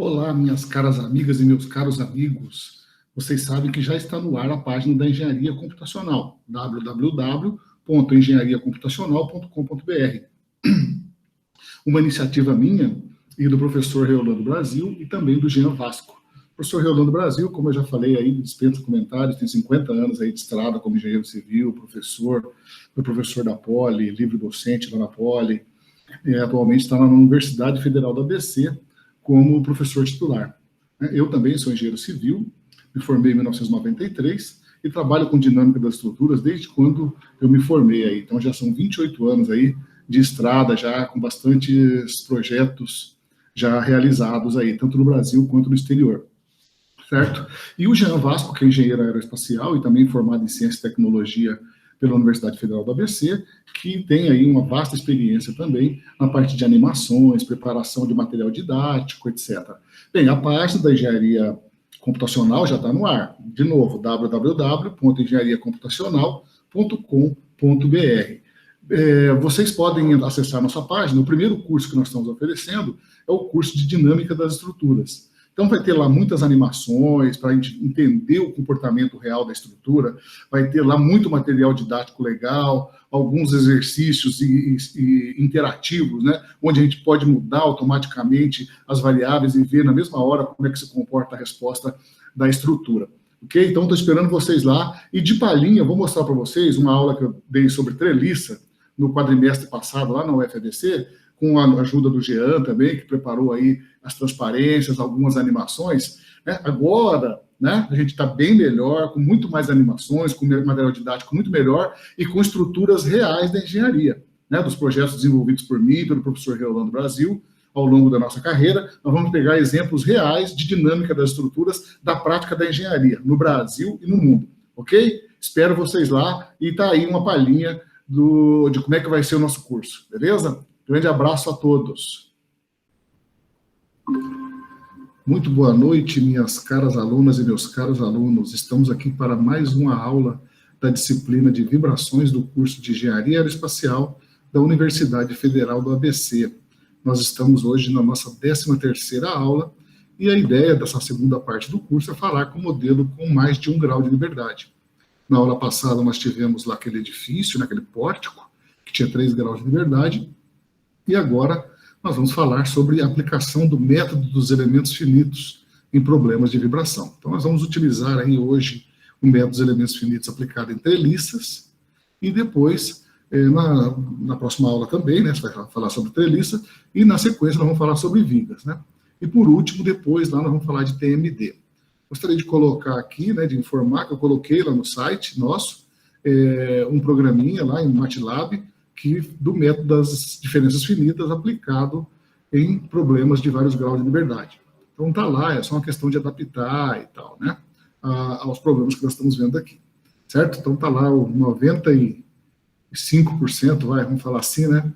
Olá, minhas caras amigas e meus caros amigos. Vocês sabem que já está no ar a página da Engenharia Computacional, www.engenhariacomputacional.com.br. Uma iniciativa minha e do professor Reolando Brasil e também do Jean Vasco. O professor Reolando Brasil, como eu já falei aí, dispensa comentários, tem 50 anos aí de estrada como engenheiro civil, professor, foi professor da Poli, livre docente lá na Poli, atualmente está na Universidade Federal do ABC, como professor titular. Eu também sou engenheiro civil, me formei em 1993 e trabalho com dinâmica das estruturas desde quando eu me formei aí. Então já são 28 anos aí de estrada, já com bastantes projetos já realizados aí, tanto no Brasil quanto no exterior. Certo? E o Jean Vasco, que é engenheiro aeroespacial e também formado em ciência e tecnologia pela Universidade Federal do ABC, que tem aí uma vasta experiência também na parte de animações, preparação de material didático, etc. Bem, a página da engenharia computacional já está no ar. De novo, www.engenhariacomputacional.com.br. Vocês podem acessar nossa página. O primeiro curso que nós estamos oferecendo é o curso de dinâmica das estruturas. Então, vai ter lá muitas animações para a gente entender o comportamento real da estrutura, vai ter lá muito material didático legal, alguns exercícios interativos, né, onde a gente pode mudar automaticamente as variáveis e ver na mesma hora como é que se comporta a resposta da estrutura. Ok? Então, estou esperando vocês lá. E de palhinha, vou mostrar para vocês uma aula que eu dei sobre treliça no quadrimestre passado, lá na UFABC, com a ajuda do Jean também, que preparou aí as transparências, algumas animações. Né? Agora, né, a gente está bem melhor, com muito mais animações, com material didático muito melhor e com estruturas reais da engenharia, né, dos projetos desenvolvidos por mim, pelo professor Reolando Brasil, ao longo da nossa carreira. Nós vamos pegar exemplos reais de dinâmica das estruturas da prática da engenharia, no Brasil e no mundo, ok? Espero vocês lá e está aí uma palhinha de como é que vai ser o nosso curso, beleza? Grande abraço a todos. Muito boa noite, minhas caras alunas e meus caros alunos. Estamos aqui para mais uma aula da disciplina de vibrações do curso de Engenharia Aeroespacial da Universidade Federal do ABC. Nós estamos hoje na nossa 13ª aula e a ideia dessa segunda parte do curso é falar com o modelo com mais de 1 grau de liberdade. Na aula passada nós tivemos lá aquele edifício, aquele pórtico, que tinha 3 graus de liberdade. E agora nós vamos falar sobre a aplicação do método dos elementos finitos em problemas de vibração. Então nós vamos utilizar aí hoje o método dos elementos finitos aplicado em treliças e depois, na próxima aula também, né, você vai falar sobre treliça e na sequência nós vamos falar sobre vigas, né? E por último, depois lá nós vamos falar de TMD. Gostaria de colocar aqui, né, de informar que eu coloquei lá no site nosso um programinha lá em MATLAB, do método das diferenças finitas aplicado em problemas de vários graus de liberdade. Então está lá, é só uma questão de adaptar e tal, né, aos problemas que nós estamos vendo aqui, certo? Então está lá o 95%, vamos falar assim, né,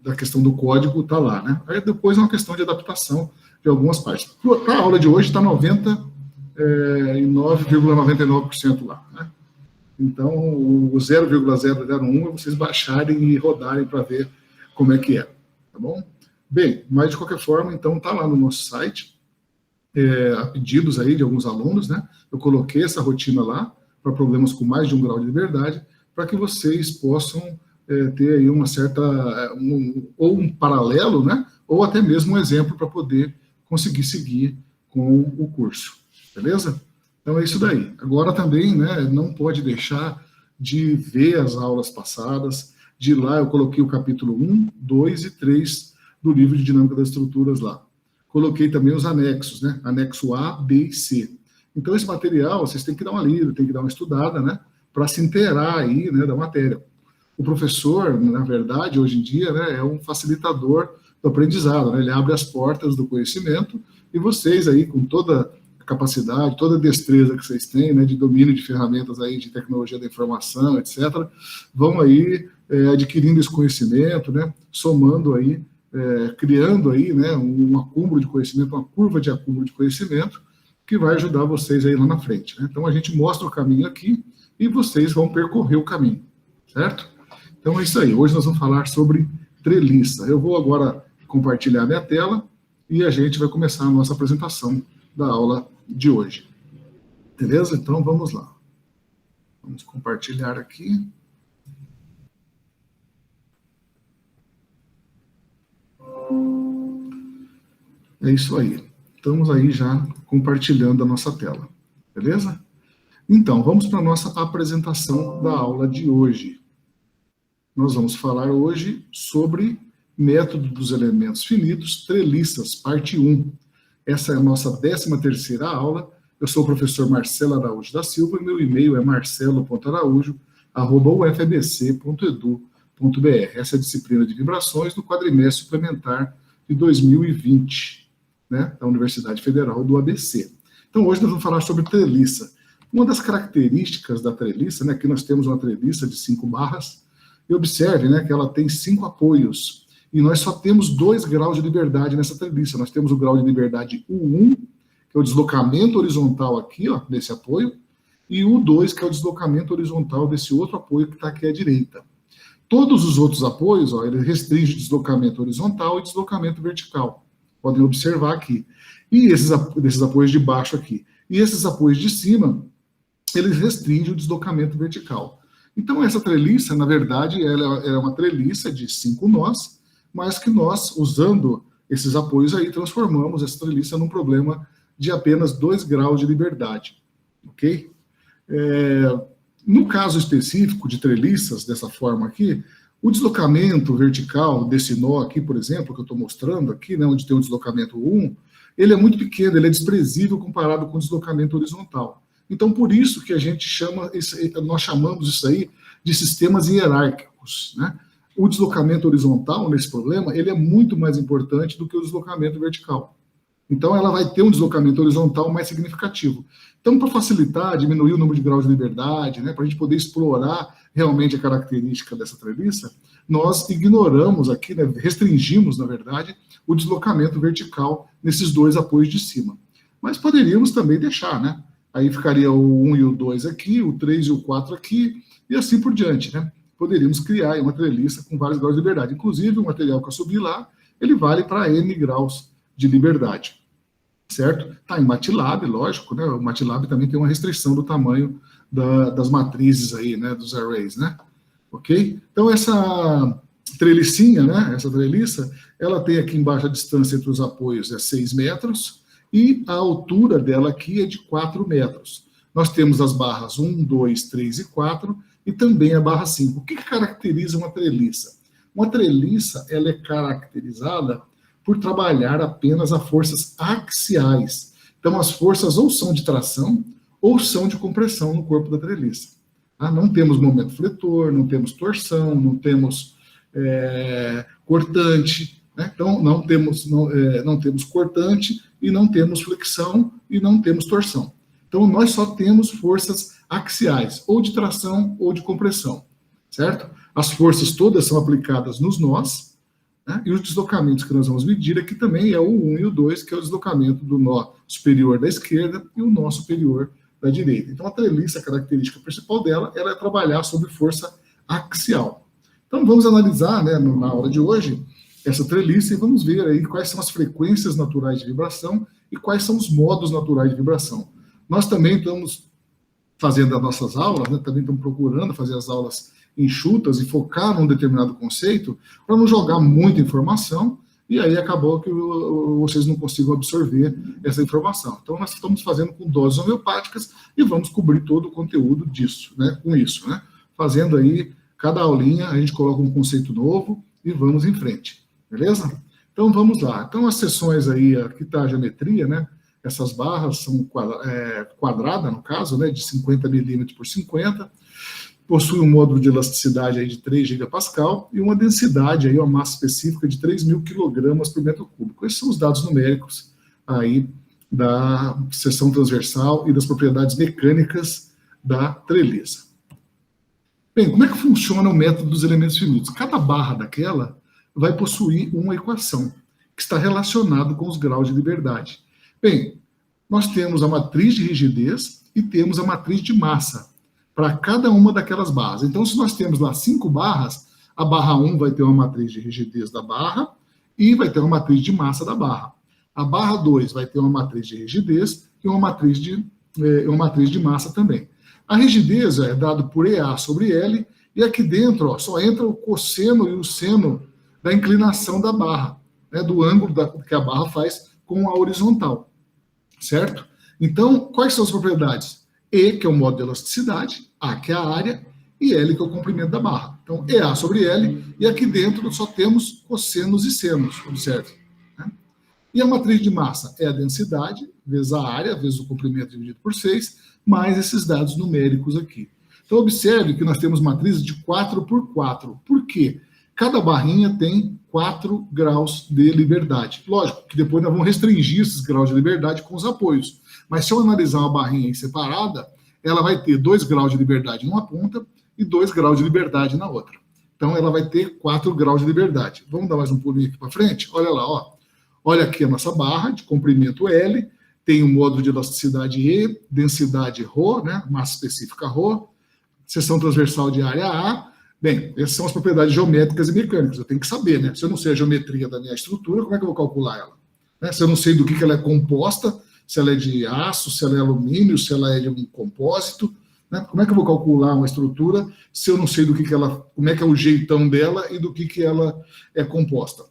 da questão do código está lá, né? Aí depois é uma questão de adaptação de algumas partes. Para a aula de hoje está 99,99% lá, né? Então, o 0,001 é vocês baixarem e rodarem para ver como é que é, tá bom? Bem, mas de qualquer forma, então, está lá no nosso site, a pedidos aí de alguns alunos, né? Eu coloquei essa rotina lá, para problemas com mais de 1 grau de liberdade, para que vocês possam ter aí uma certa, ou um paralelo, né? Ou até mesmo um exemplo para poder conseguir seguir com o curso, beleza? Então é isso daí. Agora também, né, não pode deixar de ver as aulas passadas. De lá eu coloquei o capítulo 1, 2 e 3 do livro de Dinâmica das Estruturas lá. Coloquei também os anexos, né, anexo A, B e C. Então esse material vocês têm que dar uma lida, têm que dar uma estudada, né, para se inteirar aí, né, da matéria. O professor, na verdade, hoje em dia, né, é um facilitador do aprendizado, né, ele abre as portas do conhecimento e vocês aí com toda capacidade, toda a destreza que vocês têm, né, de domínio de ferramentas aí, de tecnologia da informação, etc., vão aí adquirindo esse conhecimento, né, somando aí, criando aí, né, um acúmulo de conhecimento, uma curva de acúmulo de conhecimento, que vai ajudar vocês aí lá na frente, né? Então a gente mostra o caminho aqui e vocês vão percorrer o caminho, certo? Então é isso aí, hoje nós vamos falar sobre treliça. Eu vou agora compartilhar minha tela e a gente vai começar a nossa apresentação da aula de hoje. Beleza? Então, vamos lá. Vamos compartilhar aqui. É isso aí. Estamos aí já compartilhando a nossa tela. Beleza? Então, vamos para a nossa apresentação da aula de hoje. Nós vamos falar hoje sobre método dos elementos finitos, treliças, parte 1. Essa é a nossa 13ª aula. Eu sou o professor Marcelo Araújo da Silva e meu e-mail é marcelo.araújo@ufabc.edu.br. Essa é a disciplina de vibrações do quadrimestre suplementar de 2020, né, da Universidade Federal do ABC. Então, hoje nós vamos falar sobre treliça. Uma das características da treliça, né, que nós temos uma treliça de 5 barras, e observe, né, que ela tem 5 apoios, e nós só temos 2 graus de liberdade nessa treliça. Nós temos o grau de liberdade U1, que é o deslocamento horizontal aqui, ó, desse apoio, e o U2, que é o deslocamento horizontal desse outro apoio que está aqui à direita. Todos os outros apoios, ó, ele restringe deslocamento horizontal e deslocamento vertical. Podem observar aqui. E esses apoios de baixo aqui. E esses apoios de cima, eles restringem o deslocamento vertical. Então, essa treliça, na verdade, ela é uma treliça de 5 nós, mas que nós, usando esses apoios aí, transformamos essa treliça num problema de apenas 2 graus de liberdade. Ok? No caso específico de treliças, dessa forma aqui, o deslocamento vertical desse nó aqui, por exemplo, que eu estou mostrando aqui, né, onde tem o deslocamento 1, ele é muito pequeno, ele é desprezível comparado com o deslocamento horizontal. Então, por isso que a gente nós chamamos isso aí de sistemas hierárquicos, né? O deslocamento horizontal, nesse problema, ele é muito mais importante do que o deslocamento vertical. Então, ela vai ter um deslocamento horizontal mais significativo. Então, para facilitar, diminuir o número de graus de liberdade, né, para a gente poder explorar realmente a característica dessa treliça, nós ignoramos aqui, né, restringimos, na verdade, o deslocamento vertical nesses 2 apoios de cima. Mas poderíamos também deixar, né? Aí ficaria o 1 e o 2 aqui, o 3 e o 4 aqui, e assim por diante, né? Poderíamos criar uma treliça com vários graus de liberdade. Inclusive, o material que eu subi lá, ele vale para N graus de liberdade. Certo? Está em MATLAB, lógico, né? O MATLAB também tem uma restrição do tamanho das matrizes aí, né? Dos arrays, né? Ok? Então, essa trelicinha, né? Essa treliça, ela tem aqui embaixo a distância entre os apoios é 6 metros, e a altura dela aqui é de 4 metros. Nós temos as barras 1, 2, 3 e 4, e também a barra 5. O que caracteriza uma treliça? Uma treliça, ela é caracterizada por trabalhar apenas a forças axiais. Então, as forças ou são de tração ou são de compressão no corpo da treliça. Tá? Não temos momento fletor, não temos torção, não temos cortante, né? Então, não temos cortante e não temos flexão e não temos torção. Então, nós só temos forças axiais, ou de tração ou de compressão, certo? As forças todas são aplicadas nos nós, né? E os deslocamentos que nós vamos medir aqui também é o 1 e o 2, que é o deslocamento do nó superior da esquerda e o nó superior da direita. Então, a treliça, a característica principal dela, ela é trabalhar sobre força axial. Então, vamos analisar, né, na aula de hoje, essa treliça e vamos ver aí quais são as frequências naturais de vibração e quais são os modos naturais de vibração. Nós também estamos fazendo as nossas aulas, né, também estamos procurando fazer as aulas enxutas e focar num determinado conceito para não jogar muita informação e aí acabou que vocês não consigam absorver essa informação. Então, nós estamos fazendo com doses homeopáticas e vamos cobrir todo o conteúdo disso, né, com isso, né? Fazendo aí, cada aulinha, a gente coloca um conceito novo e vamos em frente, beleza? Então, vamos lá. Então, as seções aí, aqui está a geometria, né? Essas barras são quadradas, no caso, né, de 50 milímetros por 50, possui um módulo de elasticidade aí de 3 gigapascal e uma densidade, aí, uma massa específica de 3.000 quilogramas por metro cúbico. Esses são os dados numéricos aí da seção transversal e das propriedades mecânicas da treliça. Bem, como é que funciona o método dos elementos finitos? Cada barra daquela vai possuir uma equação que está relacionada com os graus de liberdade. Bem, nós temos a matriz de rigidez e temos a matriz de massa para cada uma daquelas barras. Então, se nós temos lá 5 barras, a barra 1 vai ter uma matriz de rigidez da barra e vai ter uma matriz de massa da barra. A barra 2 vai ter uma matriz de rigidez e uma matriz de massa também. A rigidez é dada por EA sobre L, e aqui dentro ó, só entra o cosseno e o seno da inclinação da barra, né, do ângulo que a barra faz com a horizontal, certo? Então, quais são as propriedades? E, que é o modo de elasticidade, A, que é a área, e L, que é o comprimento da barra. Então, EA sobre L, e aqui dentro só temos cossenos e senos, observe. Né? E a matriz de massa é a densidade, vezes a área, vezes o comprimento dividido por 6, mais esses dados numéricos aqui. Então, observe que nós temos matrizes de 4 por 4. Por quê? Cada barrinha tem 4 graus de liberdade. Lógico que depois nós vamos restringir esses graus de liberdade com os apoios. Mas se eu analisar uma barrinha em separada, ela vai ter 2 graus de liberdade numa ponta e 2 graus de liberdade na outra. Então, ela vai ter 4 graus de liberdade. Vamos dar mais um pulinho aqui para frente? Olha lá, ó. Olha aqui a nossa barra de comprimento L, tem o módulo de elasticidade E, densidade ρ, né? Massa específica ρ, seção transversal de área A. Bem, essas são as propriedades geométricas e mecânicas. Eu tenho que saber, né? Se eu não sei a geometria da minha estrutura, como é que eu vou calcular ela? Né? Se eu não sei do que ela é composta, se ela é de aço, se ela é alumínio, se ela é de um compósito, né? Como é que eu vou calcular uma estrutura se eu não sei do que ela, como é que é o jeitão dela e do que ela é composta?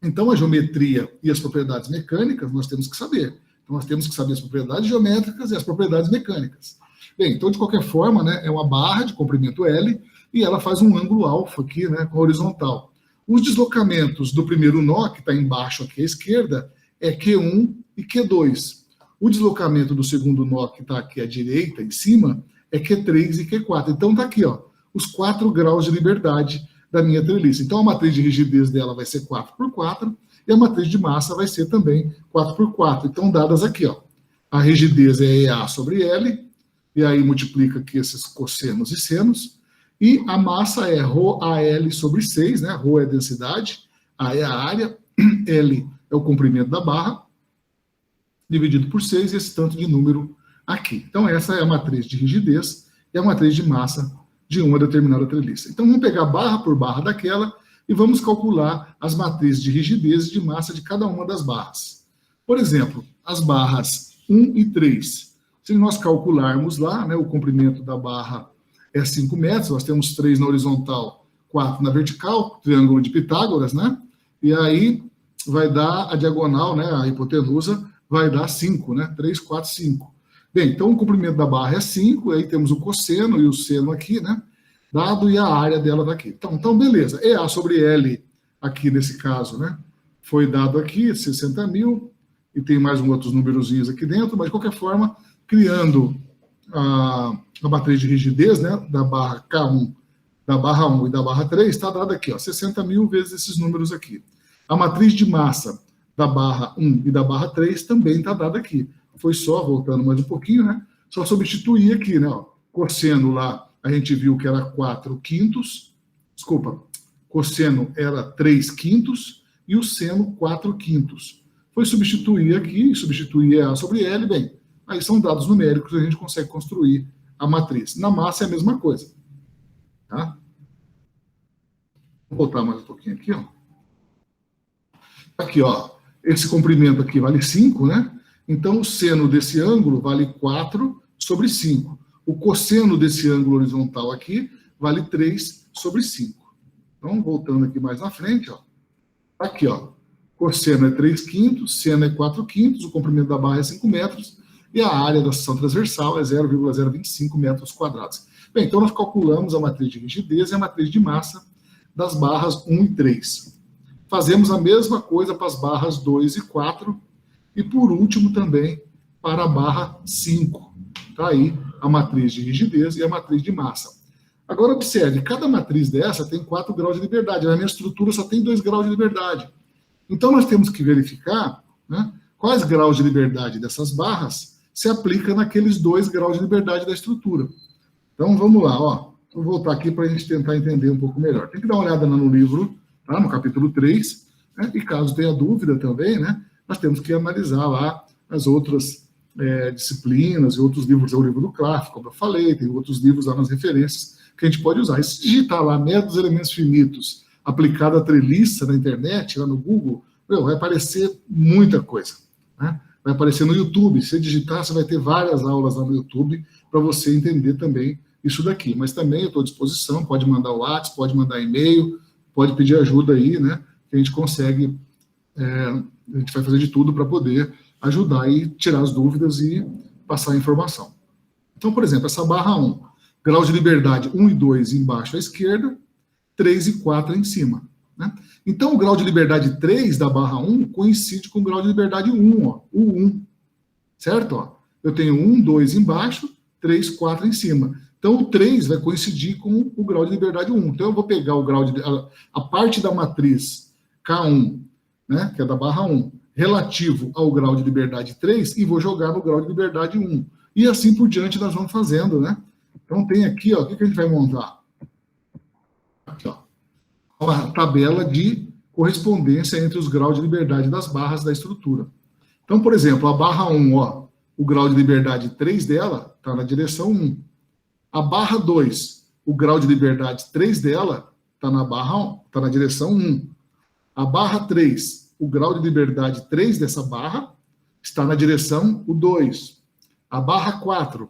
Então, a geometria e as propriedades mecânicas nós temos que saber. Então, nós temos que saber as propriedades geométricas e as propriedades mecânicas. Bem, então, de qualquer forma, né, é uma barra de comprimento L e ela faz um ângulo alfa aqui, né, com a horizontal. Os deslocamentos do primeiro nó, que está embaixo aqui à esquerda, é Q1 e Q2. O deslocamento do segundo nó, que está aqui à direita, em cima, é Q3 e Q4. Então, está aqui, ó, os 4 graus de liberdade da minha treliça. Então, a matriz de rigidez dela vai ser 4 por 4 e a matriz de massa vai ser também 4 por 4. Então, dadas aqui, ó, a rigidez é EA sobre L, e aí multiplica aqui esses cossenos e senos, e a massa é ρAL sobre 6, né? Rho é a densidade, A é a área, L é o comprimento da barra, dividido por 6, e esse tanto de número aqui. Então, essa é a matriz de rigidez e a matriz de massa de uma determinada treliça. Então, vamos pegar barra por barra daquela e vamos calcular as matrizes de rigidez e de massa de cada uma das barras. Por exemplo, as barras 1 e 3. Se nós calcularmos lá, né, o comprimento da barra é 5 metros, nós temos 3 na horizontal, 4 na vertical, triângulo de Pitágoras, né? E aí vai dar a diagonal, né, a hipotenusa, vai dar 5, né? 3, 4, 5. Bem, então o comprimento da barra é 5, aí temos o cosseno e o seno aqui, né? Dado, e a área dela daqui. Então beleza. EA sobre L, aqui nesse caso, né? Foi dado aqui, 60 mil, e tem mais outros numerozinhos aqui dentro, mas de qualquer forma, criando a matriz de rigidez, né? Da barra K1, da barra 1 e da barra 3, está dada aqui, ó, 60 mil vezes esses números aqui. A matriz de massa da barra 1 e da barra 3 também está dada aqui. Foi só, voltando mais um pouquinho, né? Só substituir aqui, né? Ó, cosseno lá, a gente viu que era 4 quintos. Desculpa, cosseno era 3 quintos e o seno 4 quintos. Foi substituir aqui, substituir A sobre L, bem, aí são dados numéricos e a gente consegue construir a matriz. Na massa é a mesma coisa. Tá? Vou voltar mais um pouquinho aqui, ó. Aqui, ó, esse comprimento aqui vale 5, né? Então, o seno desse ângulo vale 4 sobre 5. O cosseno desse ângulo horizontal aqui vale 3 sobre 5. Então, voltando aqui mais na frente, ó. Aqui, ó. Cosseno é 3 quintos, seno é 4 quintos, o comprimento da barra é 5 metros e a área da seção transversal é 0,025 metros quadrados. Bem, então nós calculamos a matriz de rigidez e a matriz de massa das barras 1 e 3. Fazemos a mesma coisa para as barras 2 e 4 e, por último, também para a barra 5. Está aí a matriz de rigidez e a matriz de massa. Agora, observe, cada matriz dessa tem 4 graus de liberdade. A minha estrutura só tem 2 graus de liberdade. Então, nós temos que verificar, né, quais graus de liberdade dessas barras se aplica naqueles 2 graus de liberdade da estrutura. Então, vamos lá, ó. Vou voltar aqui para a gente tentar entender um pouco melhor. Tem que dar uma olhada no livro, tá, no capítulo 3, né, e caso tenha dúvida também, né, nós temos que analisar lá as outras disciplinas e outros livros. É o livro do Clark, como eu falei, tem outros livros lá nas referências que a gente pode usar. E se digitar lá métodos dos elementos finitos aplicado à treliça na internet, lá no Google, vai aparecer muita coisa, né? Vai aparecer no YouTube. Se você digitar, você vai ter várias aulas lá no YouTube para você entender também isso daqui. Mas também eu estou à disposição, pode mandar o WhatsApp, pode mandar e-mail, pode pedir ajuda aí, né? Que a gente consegue, a gente vai fazer de tudo para poder ajudar e tirar as dúvidas e passar a informação. Então, por exemplo, essa barra 1, grau de liberdade 1 e 2 embaixo à esquerda, 3 e 4 em cima, né? Então, o grau de liberdade 3 da barra 1 coincide com o grau de liberdade 1, ó, o 1, certo? Ó, eu tenho 1, 2 embaixo, 3, 4 em cima. Então, o 3 vai coincidir com o grau de liberdade 1. Então, eu vou pegar o grau de a parte da matriz K1, né, que é da barra 1, relativo ao grau de liberdade 3, e vou jogar no grau de liberdade 1. E assim por diante nós vamos fazendo, né? Então, tem aqui, ó, o que a gente vai montar? Aqui, ó, uma tabela de correspondência entre os graus de liberdade das barras da estrutura. Então, por exemplo, a barra 1, ó, o grau de liberdade 3 dela está na direção 1. A barra 2, o grau de liberdade 3 dela está na direção 1. A barra 3, o grau de liberdade 3 dessa barra está na direção 2. A barra 4,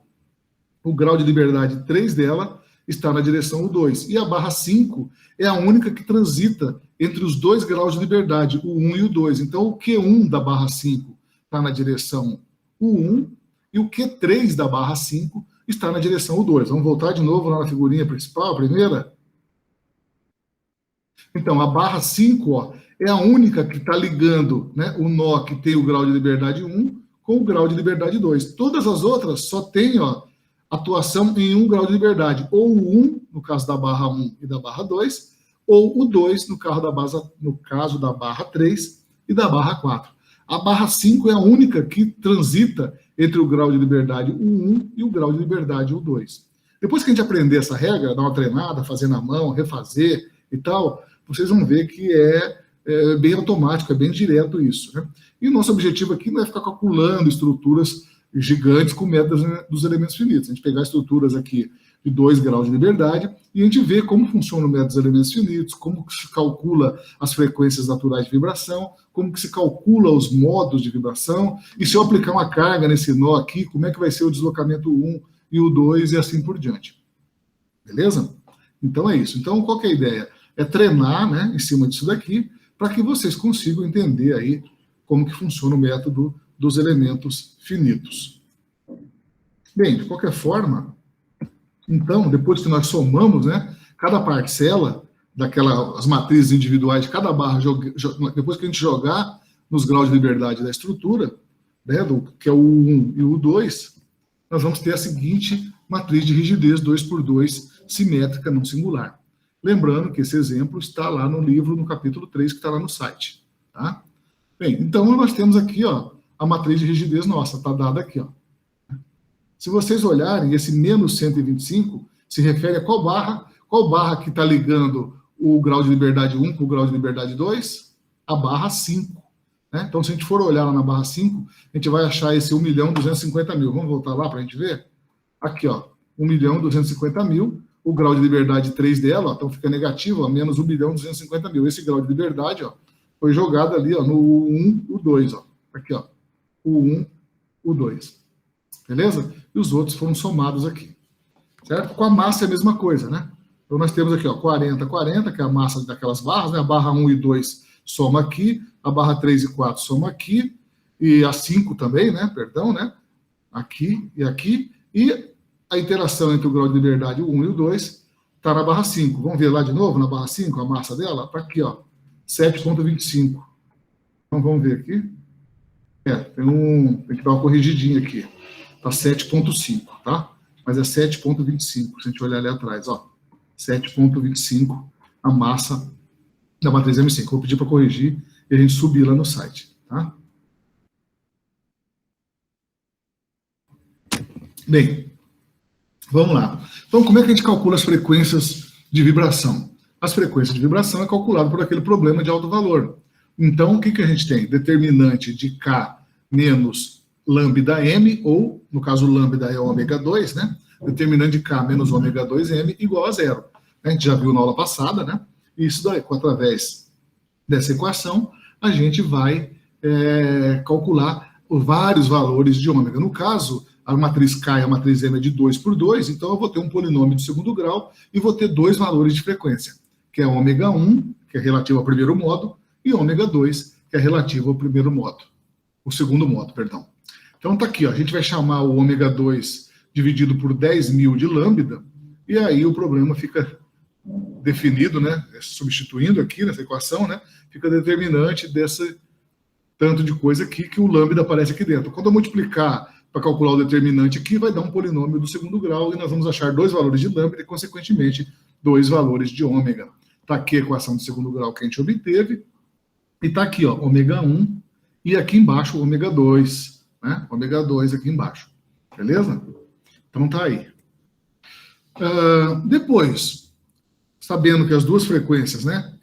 o grau de liberdade 3 dela está na direção 2. E a barra 5 é a única que transita entre os dois graus de liberdade, o 1 e o 2. Então, o Q1 da barra 5 está na direção 1 e o Q3 da barra 5 está na direção 2. Vamos voltar de novo lá na figurinha principal, a primeira? Então, a barra 5, ó, é a única que está ligando, né, o nó que tem o grau de liberdade 1 com o grau de liberdade 2. Todas as outras só têm, ó, atuação em um grau de liberdade, ou o 1, no caso da barra 1 e da barra 2, ou o 2, no caso da barra 3 e da barra 4. A barra 5 é a única que transita entre o grau de liberdade 1 e o grau de liberdade 2. Depois que a gente aprender essa regra, dar uma treinada, fazer na mão, refazer e tal, vocês vão ver que é bem automático, é bem direto isso, né? E o nosso objetivo aqui não é ficar calculando estruturas gigantes com métodos dos elementos finitos. A gente pegar estruturas aqui de 2 graus de liberdade e a gente vê como funciona o método dos elementos finitos, como que se calcula as frequências naturais de vibração, como que se calcula os modos de vibração, e se eu aplicar uma carga nesse nó aqui, como é que vai ser o deslocamento 1 e o 2 e assim por diante. Beleza? Então é isso. Então qual que é a ideia? É treinar, né, em cima disso daqui, para que vocês consigam entender aí como que funciona o método dos elementos finitos. Bem, de qualquer forma, então, depois que nós somamos, né, cada parcela as matrizes individuais de cada barra, depois que a gente jogar nos graus de liberdade da estrutura, né, que é o 1 e o 2, nós vamos ter a seguinte matriz de rigidez 2x2 simétrica não singular. Lembrando que esse exemplo está lá no livro, no capítulo 3, que está lá no site. Tá? Bem, então nós temos aqui, ó, a matriz de rigidez nossa, está dada aqui, ó. Se vocês olharem, esse menos 125 se refere a qual barra que está ligando o grau de liberdade 1 com o grau de liberdade 2? A barra 5. Né? Então, se a gente for olhar lá na barra 5, a gente vai achar esse 1.250.000. Vamos voltar lá para a gente ver? Aqui, ó, 1.250.000, o grau de liberdade 3 dela, ó, então fica negativo, ó, menos 1.250.000. Esse grau de liberdade, ó, foi jogado ali, ó, no 1, o 2, ó. Aqui, ó, o 1, o 2. Beleza? E os outros foram somados aqui. Certo? Com a massa é a mesma coisa, né? Então nós temos aqui, ó, 40, 40, que é a massa daquelas barras, né? A barra 1 e 2 soma aqui, a barra 3 e 4 soma aqui, e a 5 também, né? Perdão, né? Aqui, e a interação entre o grau de liberdade 1 e o 2 está na barra 5. Vamos ver lá de novo, na barra 5, a massa dela? Está aqui, ó, 7,25. Então vamos ver aqui. Tem que dar uma corrigidinha aqui. Está 7,5, tá? Mas é 7,25, se a gente olhar ali atrás, ó. 7,25 a massa da matriz M5. Vou pedir para corrigir e a gente subir lá no site, tá? Bem, vamos lá. Então, como é que a gente calcula as frequências de vibração? As frequências de vibração é calculado por aquele problema de alto valor. Então, o que a gente tem? Determinante de K menos lambda M, ou, no caso, lambda é ômega 2, né? Determinante de K menos ômega 2M igual a 0. A gente já viu na aula passada, né? E isso daí, através dessa equação, a gente vai calcular vários valores de ômega. No caso, a matriz K e a matriz M é de 2 por 2, então eu vou ter um polinômio de segundo grau e vou ter dois valores de frequência, que é ômega 1, que é relativo ao primeiro modo, e ômega 2, que é relativo ao primeiro modo, o segundo modo, perdão. Então tá aqui, ó, a gente vai chamar o ômega 2 dividido por 10.000 de lambda, e aí o problema fica definido, né, substituindo aqui nessa equação, né, fica determinante desse tanto de coisa aqui que o lambda aparece aqui dentro. Quando eu multiplicar para calcular o determinante aqui, vai dar um polinômio do segundo grau e nós vamos achar dois valores de lambda e, consequentemente, dois valores de ômega. Está aqui a equação do segundo grau que a gente obteve, e está aqui, ó, ômega 1, e aqui embaixo ômega 2, né? Ômega 2 aqui embaixo, beleza? Então tá aí. Depois, sabendo que as duas frequências, né,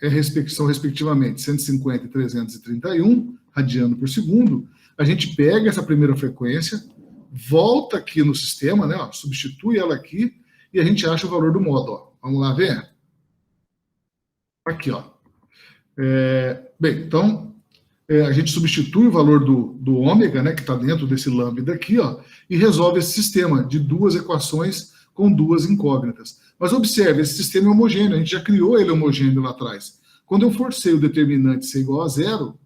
são respectivamente 150 e 331 radiano por segundo, a gente pega essa primeira frequência, volta aqui no sistema, né, ó, substitui ela aqui, e a gente acha o valor do modo. Ó. Vamos lá ver? Aqui, ó. Bem, então, a gente substitui o valor do ômega, né, que está dentro desse lambda aqui, ó, e resolve esse sistema de duas equações com duas incógnitas. Mas observe, esse sistema é homogêneo, a gente já criou ele homogêneo lá atrás. Quando eu forcei o determinante ser igual a zero,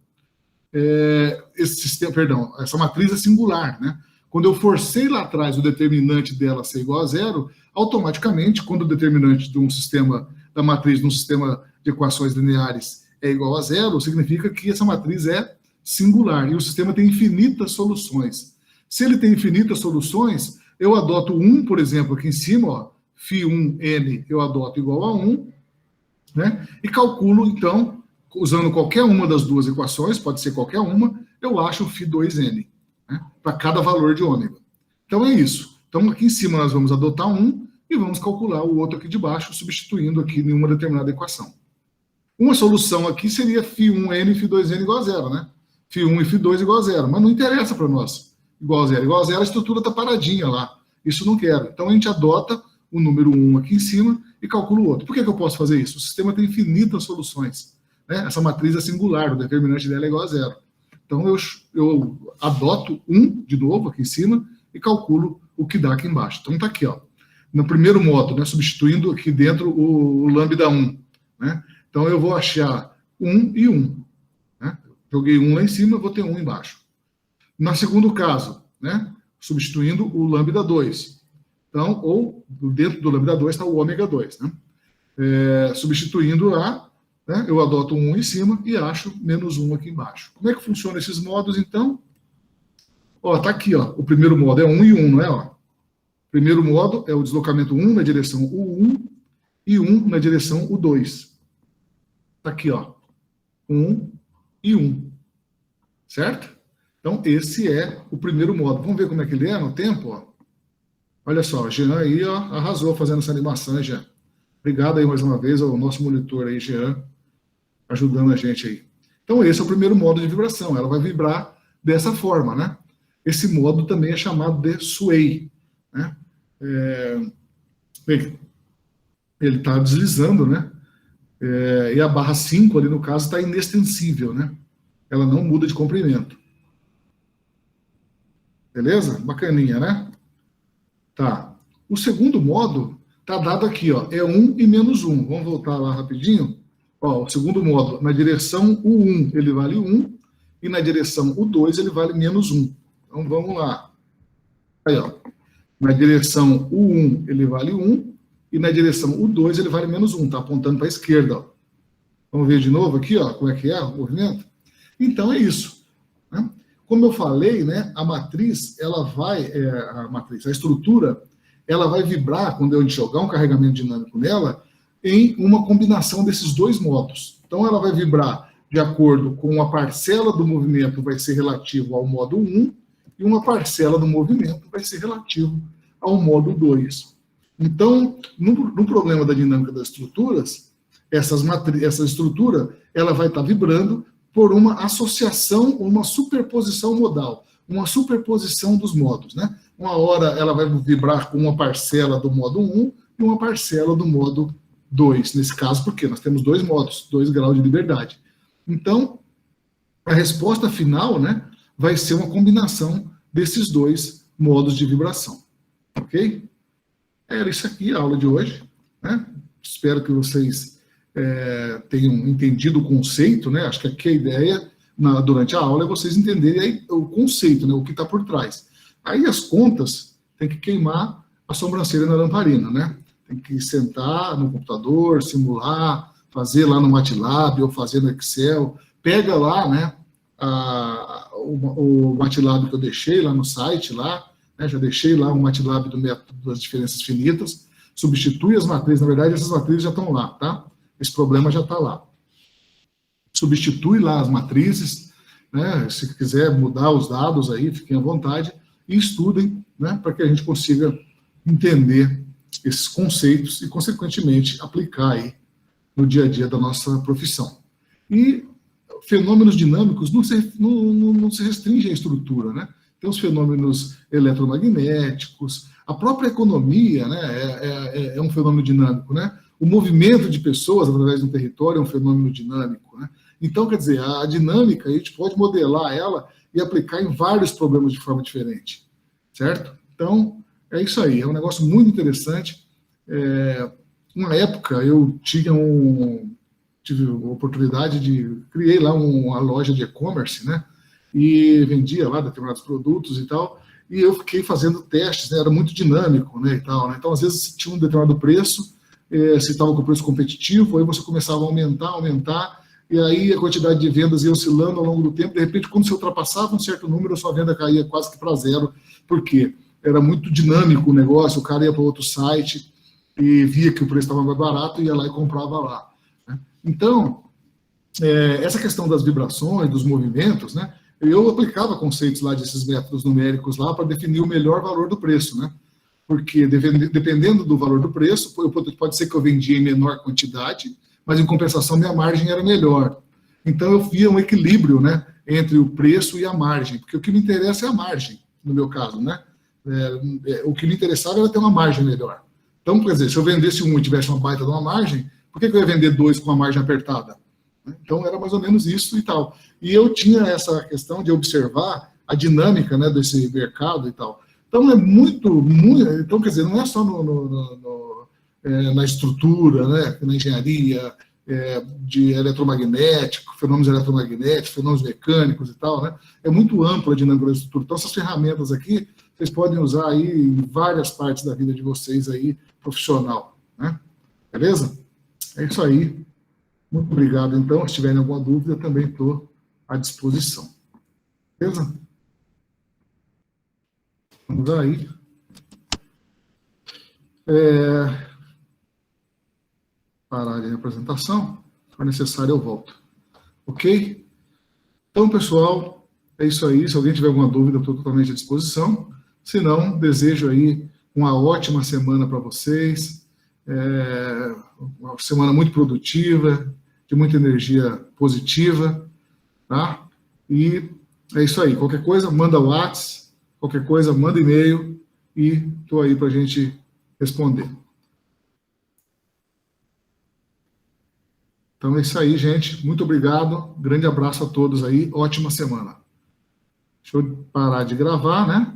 esse sistema, perdão, essa matriz é singular, né? Quando eu forcei lá atrás o determinante dela ser igual a zero, automaticamente, quando o determinante de um sistema, da matriz de um sistema de equações lineares é igual a zero, significa que essa matriz é singular, e o sistema tem infinitas soluções. Se ele tem infinitas soluções, eu adoto 1, por exemplo, aqui em cima, ó, φ1n eu adoto igual a 1, né? E calculo, então, usando qualquer uma das duas equações, pode ser qualquer uma, eu acho o φ2n, né, para cada valor de ômega. Então é isso. Então aqui em cima nós vamos adotar 1 e vamos calcular o outro aqui de baixo, substituindo aqui em uma determinada equação. Uma solução aqui seria φ1n e φ2n igual a zero, né? φ1 e φ2 igual a zero, mas não interessa para nós. Igual a zero. Igual a zero, a estrutura está paradinha lá. Isso não quero. Então a gente adota o número 1 aqui em cima e calcula o outro. Por que eu posso fazer isso? O sistema tem infinitas soluções, né? Essa matriz é singular, o determinante dela é igual a zero. Então eu adoto 1 de novo aqui em cima e calculo o que dá aqui embaixo. Então está aqui, ó, no primeiro modo, né, substituindo aqui dentro o lambda 1. Né? Então eu vou achar 1 e 1. Né? Joguei 1 lá em cima, eu vou ter 1 embaixo. No segundo caso, né, substituindo o lambda 2. Então, ou dentro do lambda 2 está o ômega 2. Né? Substituindo né, eu adoto 1 em cima e acho menos 1 aqui embaixo. Como é que funciona esses modos, então? Ó, tá aqui, ó, o primeiro modo é 1 e 1, não é? Ó? O primeiro modo é o deslocamento 1 na direção U1 e 1 na direção U2. Tá aqui, ó, 1 e 1. Certo? Então, esse é o primeiro modo. Vamos ver como é que ele é no tempo, ó. Olha só, o Jean aí, ó, arrasou fazendo essa animação, Jean. Obrigado aí mais uma vez ao nosso monitor aí, Jean, ajudando a gente aí. Então, esse é o primeiro modo de vibração. Ela vai vibrar dessa forma, né? Esse modo também é chamado de sway, né? Bem, ele está deslizando, né? E a barra 5 ali, no caso, está inextensível, né? Ela não muda de comprimento. Beleza? Bacaninha, né? Tá. O segundo modo está dado aqui, ó, é 1 e menos 1. Vamos voltar lá rapidinho. Ó, o segundo modo, na direção U1 ele vale 1, e na direção U2 ele vale menos 1. Então vamos lá. Aí, ó. Na direção U1 ele vale 1, e na direção U2 ele vale menos 1. Está apontando para a esquerda. Ó. Vamos ver de novo aqui, ó, como é que é o movimento? Então é isso. Né? Como eu falei, né, a matriz, ela vai, a estrutura, ela vai vibrar, quando eu jogar um carregamento dinâmico nela, em uma combinação desses dois modos. Então ela vai vibrar de acordo com uma parcela do movimento vai ser relativo ao modo 1, e uma parcela do movimento vai ser relativo ao modo 2. Então, no problema da dinâmica das estruturas, essa estrutura ela vai estar vibrando por uma associação, uma superposição modal, uma superposição dos modos, né? Uma hora ela vai vibrar com uma parcela do modo 1 e uma parcela do modo 2, nesse caso, porque nós temos dois modos, 2 graus de liberdade. Então, a resposta final, né, vai ser uma combinação desses dois modos de vibração, ok? Era isso aqui a aula de hoje, né? Espero que vocês tenham entendido o conceito, né? Acho que aqui a ideia, durante a aula, é vocês entenderem aí o conceito, né? O que está por trás. Aí as contas, tem que queimar a sobrancelha na lamparina, né? Tem que sentar no computador, simular, fazer lá no MATLAB ou fazer no Excel, pega lá, né, o MATLAB que eu deixei lá no site, lá, né, já deixei lá o MATLAB do método das diferenças finitas, substitui as matrizes, na verdade essas matrizes já estão lá, tá? Esse problema já está lá. Substitui lá as matrizes, né, se quiser mudar os dados aí, fiquem à vontade, e estudem, né, para que a gente consiga entender esses conceitos e, consequentemente, aplicar aí no dia a dia da nossa profissão. E fenômenos dinâmicos não se restringem à estrutura, né? Tem os fenômenos eletromagnéticos, a própria economia, né, é um fenômeno dinâmico, né? O movimento de pessoas através de um território é um fenômeno dinâmico, né? Então, quer dizer, a dinâmica, a gente pode modelar ela e aplicar em vários problemas de forma diferente, certo? Então, é isso aí, é um negócio muito interessante. Uma época, eu tive a oportunidade criei lá uma loja de e-commerce, né? E vendia lá determinados produtos e tal, e eu fiquei fazendo testes, né? Era muito dinâmico, né? E tal, né? Então, às vezes, tinha um determinado preço, se estava com preço competitivo, aí você começava a aumentar, e aí a quantidade de vendas ia oscilando ao longo do tempo, de repente, quando você ultrapassava um certo número, a sua venda caía quase que para zero, por quê? Era muito dinâmico o negócio, o cara ia para outro site e via que o preço estava mais barato, ia lá e comprava lá, né? Então, essa questão das vibrações, dos movimentos, né, eu aplicava conceitos lá desses métodos numéricos lá para definir o melhor valor do preço, né? Porque dependendo do valor do preço, pode ser que eu vendia em menor quantidade, mas em compensação minha margem era melhor. Então eu via um equilíbrio, né, entre o preço e a margem, porque o que me interessa é a margem, no meu caso, né? O que me interessava era ter uma margem melhor. Então, quer dizer, se eu vendesse um e tivesse uma baita de uma margem, por que eu ia vender dois com uma margem apertada? Então era mais ou menos isso e tal. E eu tinha essa questão de observar a dinâmica, né, desse mercado e tal. Então é muito, então quer dizer, não é só na estrutura, né, na engenharia de eletromagnético, fenômenos eletromagnéticos, fenômenos mecânicos e tal, né? É muito ampla a dinâmica da estrutura. Então essas ferramentas aqui vocês podem usar aí em várias partes da vida de vocês aí profissional, né? Beleza? É isso aí. Muito obrigado, então. Se tiverem alguma dúvida, também estou à disposição. Beleza? Vamos aí. Parar de apresentação. Se for necessário, eu volto. Ok? Então, pessoal, é isso aí. Se alguém tiver alguma dúvida, eu estou totalmente à disposição. Se não, desejo aí uma ótima semana para vocês. Uma semana muito produtiva, de muita energia positiva, tá? E é isso aí. Qualquer coisa, manda WhatsApp, qualquer coisa, manda e-mail e estou aí para a gente responder. Então é isso aí, gente. Muito obrigado. Grande abraço a todos aí. Ótima semana. Deixa eu parar de gravar, né?